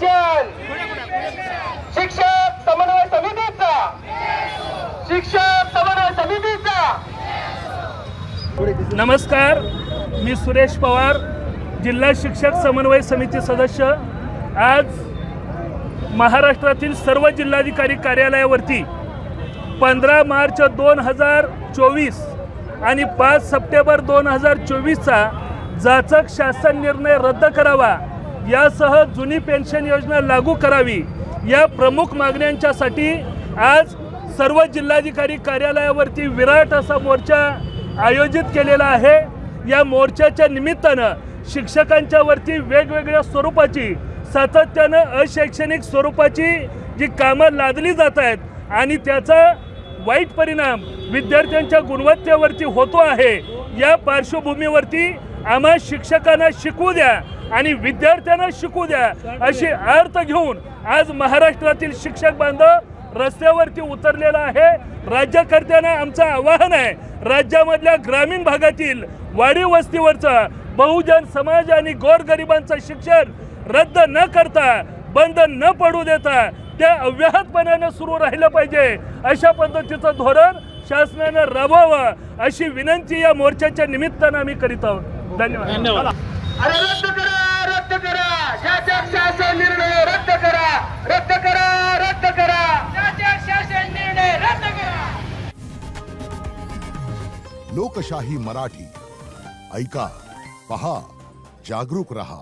शिक्षण शिक्षक समन्वय समितीचा नमस्कार, मी सुरेश पवार, जिल्हा शिक्षक समन्वय समिती सदस्य। आज महाराष्ट्रातील सर्व जिल्हाधिकारी कार्यालयावरती 15 मार्च 2024 आणि 5 सप्टेंबर 2024चा जाचक शासन निर्णय रद्द करावा यासह जुनी पेन्शन योजना लागू करावी या प्रमुख मागण्यांच्यासाठी आज सर्व जिल्हाधिकारी कार्यालयावरती विराट असा मोर्चा आयोजित केलेला आहे। या मोर्चाच्या निमित्तानं शिक्षकांच्या वरती वेगवेगळ्या स्वरूपाची सातत्यानं अशैक्षणिक स्वरूपाची जी कामं लादली जात आहेत आणि त्याचा वाईट परिणाम विद्यार्थ्यांच्या गुणवत्तेवरती होतो आहे। या पार्श्वभूमीवरती आम्हा शिक्षकांना शिकवू द्या आणि विद्यार्थ्यांना शिकवू द्या अशी अर्थ घेऊन आज महाराष्ट्रातील शिक्षक बांधव रस्त्यावरती उतरलेला आहे। राज्यकर्त्यांना आमचं आवाहन आहे, राज्यामधल्या ग्रामीण भागातील वाडी वस्तीवरचा बहुजन समाज आणि गोरगरिबांचं शिक्षण रद्द न करता, बंद न पडू देता त्या अव्याहतपणाने सुरू राहिलं पाहिजे अशा पद्धतीचं धोरण शासनाने राबवावं अशी विनंती या मोर्चाच्या निमित्तानं आम्ही करीत आहोत। धन्यवाद। अरे रद्द करा शासन निर्णय रद्द करा शासन निर्णय रद्द करा। लोकशाही मराठी ऐका, पहा, जागरूक रहा।